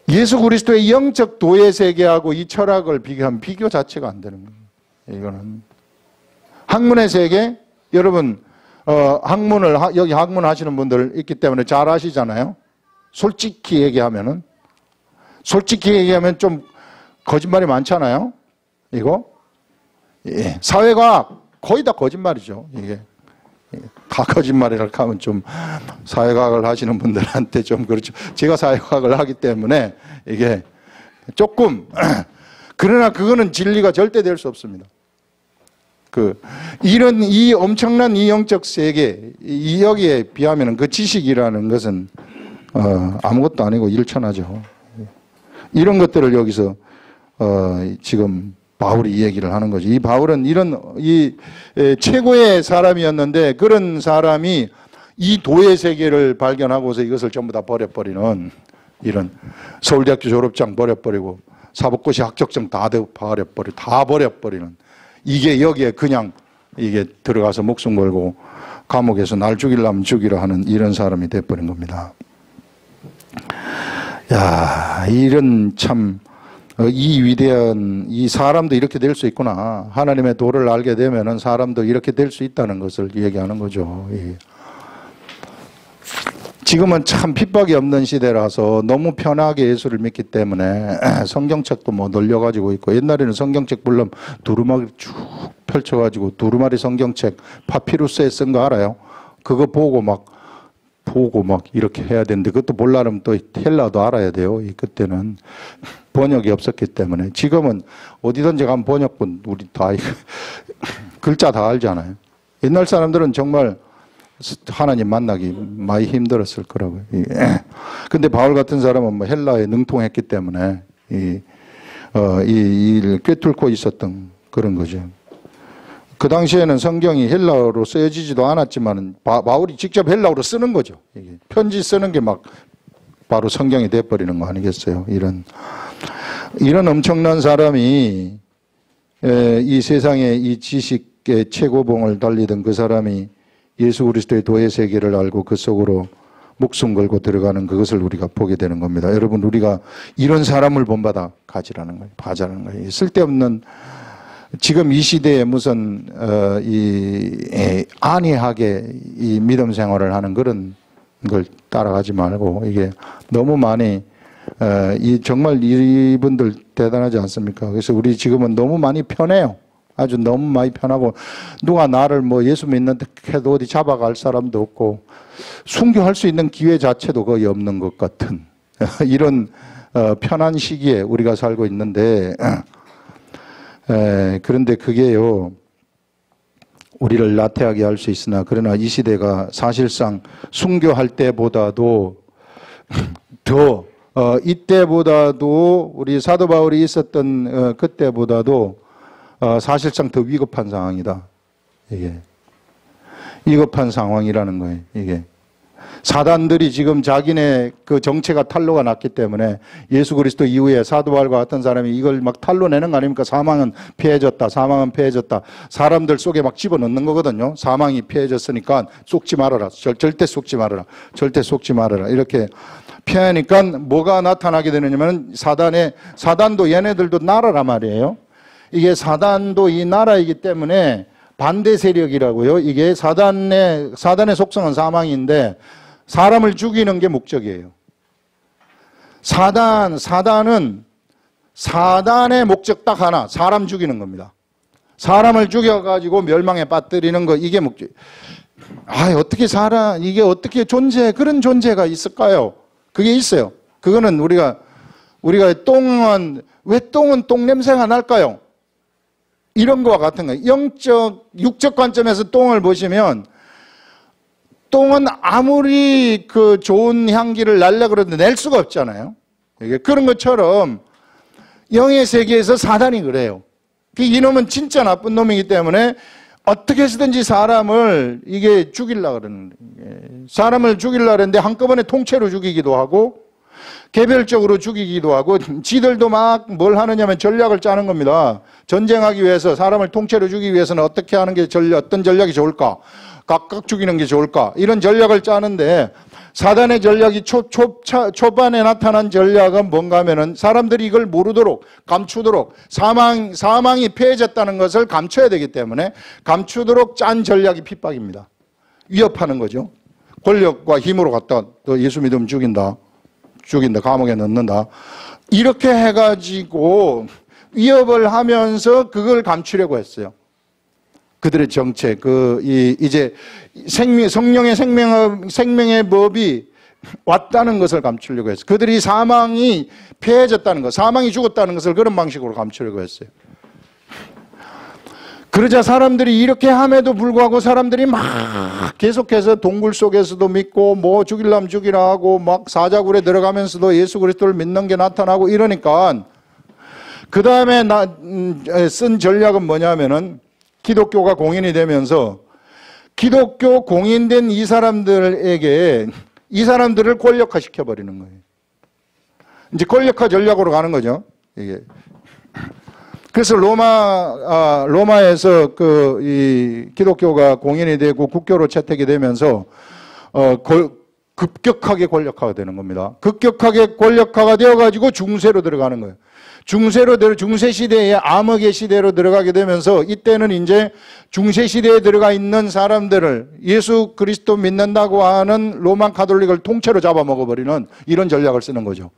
[SPEAKER 1] 예수 그리스도의 영적 도의 세계하고 이 철학을 비교하면 비교 자체가 안 되는 거예요. 이거는 학문의 세계, 여러분 여기 학문 하시는 분들 있기 때문에 잘 아시잖아요. 솔직히 얘기하면 좀 거짓말이 많잖아요. 이거 사회과학 거의 다 거짓말이죠. 이게 다 거짓말이라고 하면 좀 사회과학을 하시는 분들한테 좀 그렇죠. 제가 사회과학을 하기 때문에 이게 조금, 그러나 그거는 진리가 절대 될 수 없습니다. 이 엄청난 이 영적 세계, 여기에 비하면 그 지식이라는 것은 아무것도 아니고 일천하죠. 이런 것들을 여기서 지금 바울이 이 얘기를 하는 거죠. 이 바울은 최고의 사람이었는데, 그런 사람이 이 도의 세계를 발견하고서 이것을 전부 다 버려버리는, 이런 서울대학교 졸업장 버려버리고 사법고시 합격증 다 버려버리는, 이게 여기에 그냥 이게 들어가서 목숨 걸고 감옥에서 날 죽이려면 죽이라 하는 이런 사람이 돼버린 겁니다. 야, 이런 참, 이 위대한, 이 사람도 이렇게 될 수 있구나. 하나님의 도를 알게 되면은 사람도 이렇게 될 수 있다는 것을 얘기하는 거죠. 지금은 참 핍박이 없는 시대라서 너무 편하게 예수를 믿기 때문에 성경책도 뭐 늘려가지고 있고, 옛날에는 성경책 물론 두루마리 쭉 펼쳐가지고 두루마리 성경책 파피루스에 쓴 거 알아요? 그거 보고 막 이렇게 해야 되는데, 그것도 보려면 또 헬라도 알아야 돼요. 그때는 번역이 없었기 때문에. 지금은 어디든지 가면 번역본 우리 다 글자 다 알잖아요. 옛날 사람들은 정말 하나님 만나기 많이 힘들었을 거라고요. 근데 바울 같은 사람은 뭐 헬라에 능통했기 때문에 일을 꿰뚫고 있었던 그런 거죠. 그 당시에는 성경이 헬라어로 쓰여지지도 않았지만 바울이 직접 헬라어로 쓰는 거죠. 이게 편지 쓰는 게 막 바로 성경이 돼버리는 거 아니겠어요? 이런 엄청난 사람이 이 세상에 이 지식의 최고봉을 달리던 그 사람이 예수 그리스도의 도의 세계를 알고 그 속으로 목숨 걸고 들어가는 그것을 우리가 보게 되는 겁니다. 여러분, 우리가 이런 사람을 본받아 가지라는 거예요. 봐자라는 거예요. 쓸데없는 지금 이 시대에 무슨 안이하게 이 믿음 생활을 하는 그런 걸 따라가지 말고, 이게 너무 많이 정말 이분들 대단하지 않습니까? 그래서 우리 지금은 너무 많이 편해요. 아주 너무 많이 편하고, 누가 나를 뭐 예수 믿는다 해도 어디 잡아갈 사람도 없고, 순교할 수 있는 기회 자체도 거의 없는 것 같은 이런 편한 시기에 우리가 살고 있는데, 그런데 그게요, 우리를 나태하게 할 수 있으나, 그러나 이 시대가 사실상 순교할 때보다도 더 이때보다도 우리 사도 바울이 있었던 그때보다도 사실상 더 위급한 상황이다. 이게 위급한 상황이라는 거예요. 이게 사단들이 지금 자기네 그 정체가 탄로가 났기 때문에 예수 그리스도 이후에 사도 바울과 같은 사람이 이걸 막 탄로내는 거 아닙니까? 사망은 피해졌다. 사망은 피해졌다. 사람들 속에 막 집어넣는 거거든요. 사망이 피해졌으니까 속지 말아라. 절대 속지 말아라. 절대 속지 말아라. 이렇게 피하니까 뭐가 나타나게 되느냐면 사단도 얘네들도 나라란 말이에요. 이게 사단도 이 나라이기 때문에 반대 세력이라고요. 이게 사단의 속성은 사망인데 사람을 죽이는 게 목적이에요. 사단은 사단의 목적 딱 하나, 사람 죽이는 겁니다. 사람을 죽여가지고 멸망에 빠뜨리는 거, 이게 목적. 어떻게 이게 어떻게 그런 존재가 있을까요? 그게 있어요. 그거는 우리가 왜 똥은 똥 냄새가 날까요? 이런 거와 같은 거예요. 육적 관점에서 똥을 보시면, 똥은 아무리 그 좋은 향기를 날려 그래도 낼 수가 없잖아요. 그런 것처럼 영의 세계에서 사단이 그래요. 이놈은 진짜 나쁜 놈이기 때문에 어떻게 해서든지 사람을 이게 죽이려고 그러는 거예요. 사람을 죽이려고 그러는데 한꺼번에 통째로 죽이기도 하고 개별적으로 죽이기도 하고, 지들도 막 뭘 하느냐면 전략을 짜는 겁니다. 전쟁하기 위해서, 사람을 통째로 죽이기 위해서는 어떻게 하는 게 어떤 전략이 좋을까? 각각 죽이는 게 좋을까? 이런 전략을 짜는데, 사단의 전략이 초반에 나타난 전략은 뭔가 하면은 사람들이 이걸 모르도록, 감추도록, 사망이 피해졌다는 것을 감춰야 되기 때문에 감추도록 짠 전략이 핍박입니다. 위협하는 거죠. 권력과 힘으로 갖다 너 예수 믿으면 죽인다, 감옥에 넣는다. 이렇게 해가지고 위협을 하면서 그걸 감추려고 했어요. 그들의 정체, 이제 성령의 생명의 법이 왔다는 것을 감추려고 했어요. 그들이 사망이 피해졌다는 것, 사망이 죽었다는 것을 그런 방식으로 감추려고 했어요. 그러자 사람들이 이렇게 함에도 불구하고 사람들이 막 계속해서 동굴 속에서도 믿고 뭐 죽이려면 죽이라 하고 막 사자굴에 들어가면서도 예수 그리스도를 믿는 게 나타나고 이러니까, 그 다음에 쓴 전략은 뭐냐면은 기독교가 공인이 되면서 기독교 공인된 이 사람들에게 이 사람들을 권력화 시켜버리는 거예요. 이제 권력화 전략으로 가는 거죠. 이게. 그래서 로마에서 이 기독교가 공인이 되고 국교로 채택이 되면서 급격하게 권력화가 되는 겁니다. 급격하게 권력화가 되어가지고 중세로 들어가는 거예요. 중세 시대에 암흑의 시대로 들어가게 되면서, 이때는 이제 중세 시대에 들어가 있는 사람들을 예수 그리스도 믿는다고 하는 로마 가톨릭을 통째로 잡아먹어버리는 이런 전략을 쓰는 거죠.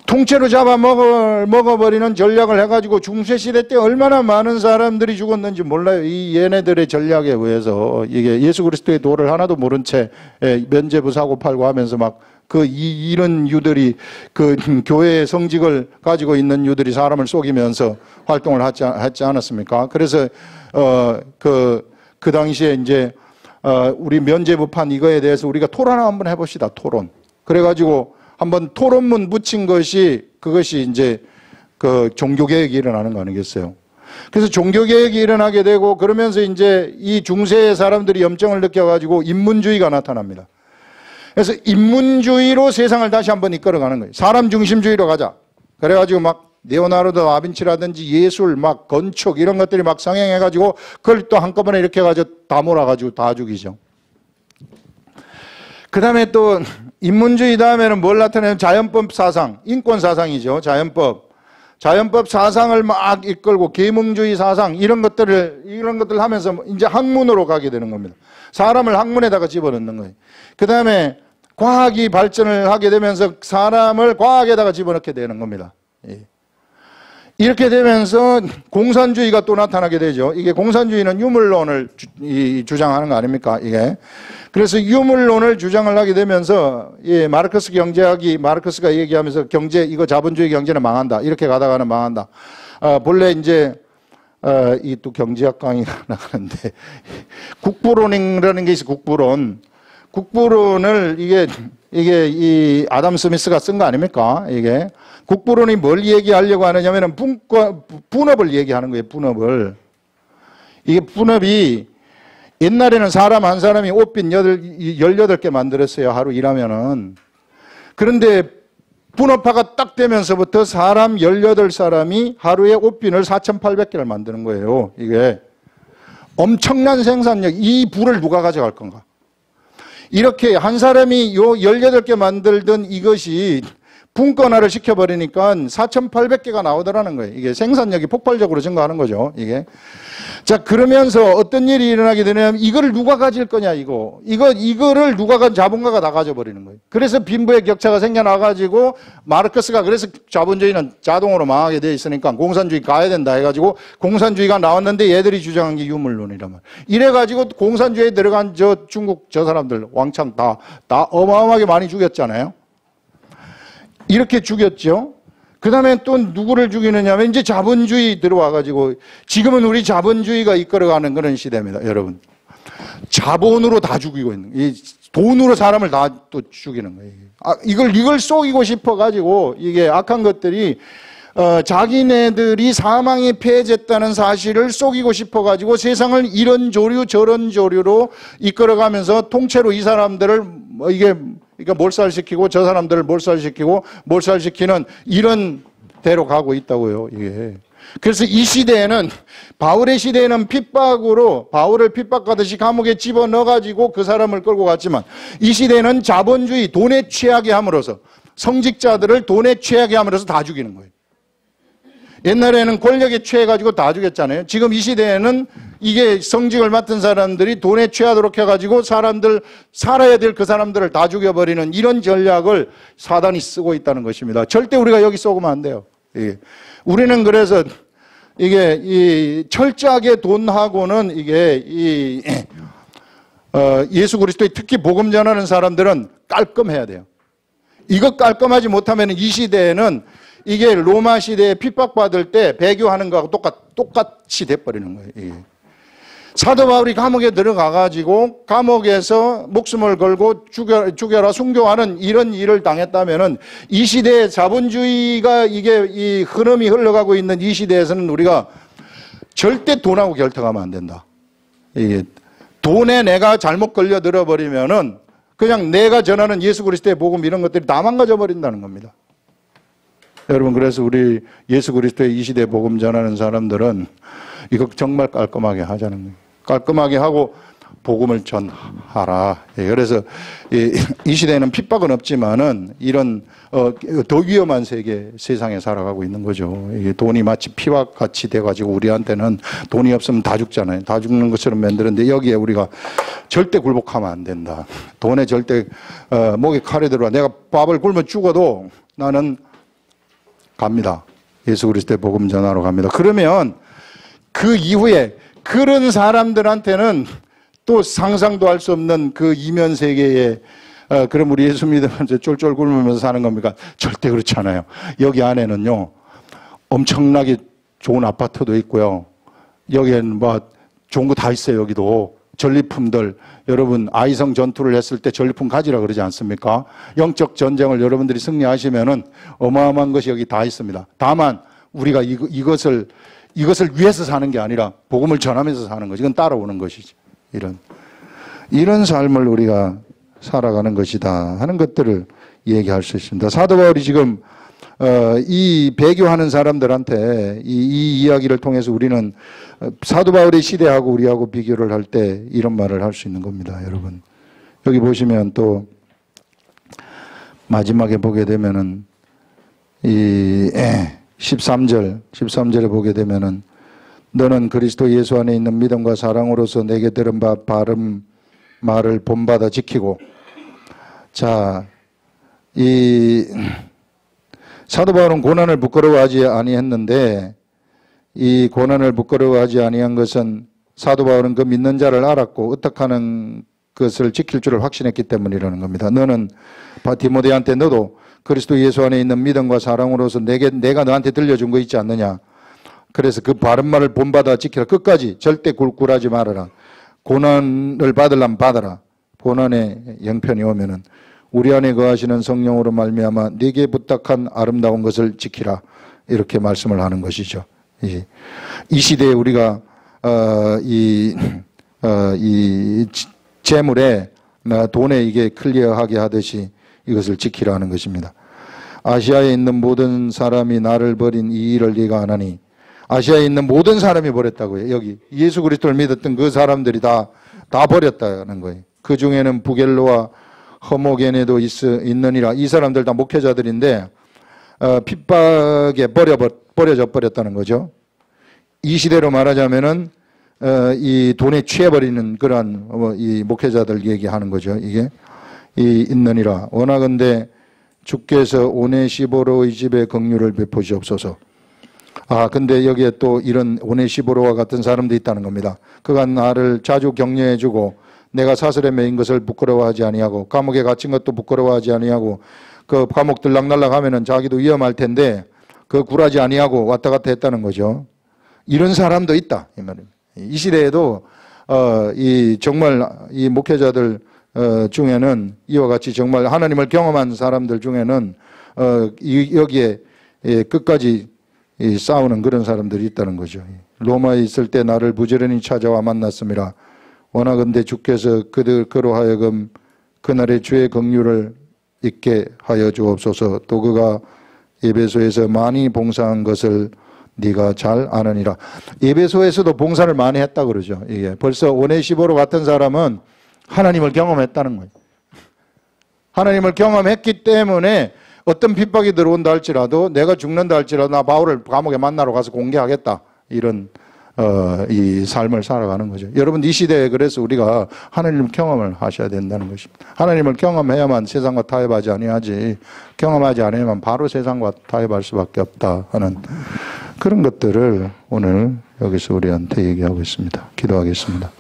[SPEAKER 1] 통째로 잡아먹어버리는 전략을 해가지고 중세시대 때 얼마나 많은 사람들이 죽었는지 몰라요. 이 얘네들의 전략에 의해서. 이게 예수 그리스도의 도를 하나도 모른 채 면죄부 사고 팔고 하면서 막 이런 유들이 교회의 성직을 가지고 있는 유들이 사람을 속이면서 활동을 했지 않았습니까? 그래서 그 당시에 이제 우리 면죄부판 이거에 대해서 우리가 토론 한번 해봅시다. 토론. 그래가지고 한번 토론문 붙인 그것이 이제 종교개혁이 일어나는 거 아니겠어요? 그래서 종교개혁이 일어나게 되고 그러면서 이제 이 중세의 사람들이 염증을 느껴가지고 인문주의가 나타납니다. 그래서 인문주의로 세상을 다시 한번 이끌어가는 거예요. 사람 중심주의로 가자. 그래가지고 막 레오나르도 다빈치라든지 예술, 막 건축 이런 것들이 막 성행해가지고 그걸 또 한꺼번에 이렇게 해가지고 다 몰아가지고 다 죽이죠. 그 다음에 또 인문주의 다음에는 뭘 나타내냐면 자연법 사상, 인권 사상이죠. 자연법 사상을 막 이끌고 계몽주의 사상 이런 것들 하면서 이제 학문으로 가게 되는 겁니다. 사람을 학문에다가 집어넣는 거예요. 그 다음에 과학이 발전을 하게 되면서 사람을 과학에다가 집어넣게 되는 겁니다. 이렇게 되면서 공산주의가 또 나타나게 되죠. 이게 공산주의는 유물론을 주장하는 거 아닙니까? 이게. 그래서 유물론을 주장을 하게 되면서 마르크스 경제학이 마르크스가 얘기하면서 경제 이거 자본주의 경제는 망한다. 이렇게 가다가는 망한다. 본래 이제 이 또 경제학 강의가 나가는데 국부론이라는 게 있어. 국부론을 이게 이 아담 스미스가 쓴 거 아닙니까? 이게 국부론이 뭘 얘기하려고 하느냐면은 분업을 얘기하는 거예요. 분업을. 이게 분업이 옛날에는 사람 한 사람이 옷빈 18개 만들었어요. 하루 일하면은. 그런데 분업화가 딱 되면서부터 사람 18사람이 하루에 옷빈을 4,800개를 만드는 거예요. 이게 엄청난 생산력. 이 부를 누가 가져갈 건가? 이렇게 한 사람이 요 18개 만들던 이것이 분권화를 시켜버리니까 4,800개가 나오더라는 거예요. 이게 생산력이 폭발적으로 증가하는 거죠. 이게. 자, 그러면서 어떤 일이 일어나게 되냐면 이거를 누가 가질 거냐, 이거를 누가 자본가가 다 가져버리는 거예요. 그래서 빈부의 격차가 생겨나가지고 마르크스가 그래서 자본주의는 자동으로 망하게 돼 있으니까 공산주의 가야 된다 해가지고 공산주의가 나왔는데 얘들이 주장한 게 유물론이란 말이에요. 이래가지고 공산주의에 들어간 중국 사람들 왕창 다 어마어마하게 많이 죽였잖아요. 이렇게 죽였죠. 그 다음에 또 누구를 죽이느냐 하면 이제 자본주의 들어와가지고 지금은 우리 자본주의가 이끌어가는 그런 시대입니다. 여러분. 자본으로 다 죽이고 있는 거예요. 돈으로 사람을 다 또 죽이는 거예요. 이걸 속이고 싶어가지고 이게 악한 것들이 자기네들이 사망에 패해졌다는 사실을 속이고 싶어가지고 세상을 이런 조류 저런 조류로 이끌어가면서 통째로 이 사람들을 그러니까 몰살시키고 저 사람들을 몰살시키고 몰살시키는 이런 대로 가고 있다고요. 이게. 그래서 이 시대에는 바울의 시대에는 바울을 핍박하듯이 감옥에 집어넣어가지고 그 사람을 끌고 갔지만 이 시대에는 자본주의 돈에 취하게 함으로써 성직자들을 돈에 취하게 함으로써 다 죽이는 거예요. 옛날에는 권력에 취해가지고 다 죽였잖아요. 지금 이 시대에는 이게 성직을 맡은 사람들이 돈에 취하도록 해가지고 사람들, 살아야 될 그 사람들을 다 죽여버리는 이런 전략을 사단이 쓰고 있다는 것입니다. 절대 우리가 여기 쏘면 안 돼요. 예. 우리는 그래서 이게 이 철저하게 돈하고는 이게 예수 그리스도의 특히 복음 전하는 사람들은 깔끔해야 돼요. 이거 깔끔하지 못하면 이 시대에는 이게 로마 시대에 핍박받을 때 배교하는 거하고 똑같이 돼버리는 거예요. 이게. 사도 바울이 감옥에 들어가가지고 감옥에서 목숨을 걸고 죽여라 순교하는 이런 일을 당했다면은 이 시대에 자본주의가 이게 이 흐름이 흘러가고 있는 이 시대에서는 우리가 절대 돈하고 결탁하면 안 된다. 이게 돈에 내가 잘못 걸려들어 버리면은 그냥 내가 전하는 예수 그리스도의 복음 이런 것들이 다 망가져 버린다는 겁니다. 여러분, 그래서 우리 예수 그리스도의 이 시대 복음 전하는 사람들은 이거 정말 깔끔하게 하자는 거예요. 깔끔하게 하고 복음을 전하라. 예, 그래서 이 시대에는 핍박은 없지만은 이런 더 위험한 세상에 살아가고 있는 거죠. 이게 돈이 마치 피와 같이 돼가지고 우리한테는 돈이 없으면 다 죽잖아요. 다 죽는 것처럼 만드는데 여기에 우리가 절대 굴복하면 안 된다. 돈에 절대 목에 칼이 들어와. 내가 밥을 굶어 죽어도 나는 갑니다. 예수 그리스도의 복음 전하러 갑니다. 그러면 그 이후에 그런 사람들한테는 또 상상도 할 수 없는 그 이면 세계에 그럼 우리 예수 믿으면서 쫄쫄 굶으면서 사는 겁니까? 절대 그렇지 않아요. 여기 안에는요 엄청나게 좋은 아파트도 있고요. 여기에는 뭐 좋은 거 다 있어요. 여기도 전리품들, 여러분 아이성 전투를 했을 때 전리품 가지라 그러지 않습니까? 영적 전쟁을 여러분들이 승리하시면은 어마어마한 것이 여기 다 있습니다. 다만 우리가 이것을 이것을 위해서 사는 게 아니라 복음을 전하면서 사는 거지. 이건 따라오는 것이지. 이런 삶을 우리가 살아가는 것이다 하는 것들을 얘기할 수 있습니다. 사도 바울이 지금 이 배교하는 사람들한테 이 이야기를 통해서 우리는 사도 바울의 시대하고 우리하고 비교를 할 때 이런 말을 할 수 있는 겁니다. 여러분, 여기 보시면 또 마지막에 보게 되면은 이 13절에 보게 되면은 너는 그리스도 예수 안에 있는 믿음과 사랑으로서 내게 들은 바 바른 말을 본받아 지키고. 자, 이 사도 바울은 고난을 부끄러워하지 아니했는데 이 고난을 부끄러워하지 아니한 것은 사도 바울은 그 믿는 자를 알았고 의탁하는 것을 지킬 줄을 확신했기 때문이라는 겁니다. 너는 디모데한테 너도 그리스도 예수 안에 있는 믿음과 사랑으로서 내가 너한테 들려준 거 있지 않느냐. 그래서 그 바른 말을 본받아 지키라. 끝까지 절대 굴굴하지 말아라. 고난을 받으려면 받아라. 고난의 형편이 오면은 우리 안에 거하시는 성령으로 말미암아 네게 부탁한 아름다운 것을 지키라. 이렇게 말씀을 하는 것이죠. 이 시대에 우리가 이 재물에 돈에 이게 클리어하게 하듯이 이것을 지키라는 것입니다. 아시아에 있는 모든 사람이 나를 버린 이 일을 네가 안 하니. 아시아에 있는 모든 사람이 버렸다고요. 여기 예수 그리스도를 믿었던 그 사람들이 다 버렸다는 거예요. 그 중에는 부겔로와 허모게네도 있느니라. 이 사람들 다 목회자들인데 핍박에 버려져 버렸다는 거죠. 이 시대로 말하자면은 이 돈에 취해버리는 그러한 이 목회자들 얘기하는 거죠. 이게 있느니라. 원하건대 주께서 오네시보로의 집에 긍휼을 베푸시옵소서. 근데 여기에 또 이런 오네시보로와 같은 사람도 있다는 겁니다. 그가 나를 자주 격려해주고 내가 사슬에 매인 것을 부끄러워하지 아니하고 감옥에 갇힌 것도 부끄러워하지 아니하고 그 감옥 들락날락 하면은 자기도 위험할 텐데 그 굴하지 아니하고 왔다 갔다 했다는 거죠. 이런 사람도 있다 이 말입니다. 이 시대에도 이 정말 이 목회자들 중에는 이와 같이 정말 하나님을 경험한 사람들 중에는 여기에 끝까지 싸우는 그런 사람들이 있다는 거죠. 로마에 있을 때 나를 부지런히 찾아와 만났음이라. 원하건대 주께서 그로 하여금 그날의 주의 긍휼을 있게 하여 주옵소서. 또 그가 에베소에서 많이 봉사한 것을 네가 잘 아느니라. 에베소에서도 봉사를 많이 했다 그러죠. 이게 벌써 오네시보로 같은 사람은 하나님을 경험했다는 거예요. 하나님을 경험했기 때문에 어떤 핍박이 들어온다 할지라도 내가 죽는다 할지라도 나 바울을 감옥에 만나러 가서 공개하겠다. 이런 이 삶을 살아가는 거죠. 여러분 이 시대에 그래서 우리가 하나님 경험을 하셔야 된다는 것입니다. 하나님을 경험해야만 세상과 타협하지 아니하지 경험하지 않으면 바로 세상과 타협할 수밖에 없다 하는 그런 것들을 오늘 여기서 우리한테 얘기하고 있습니다. 기도하겠습니다.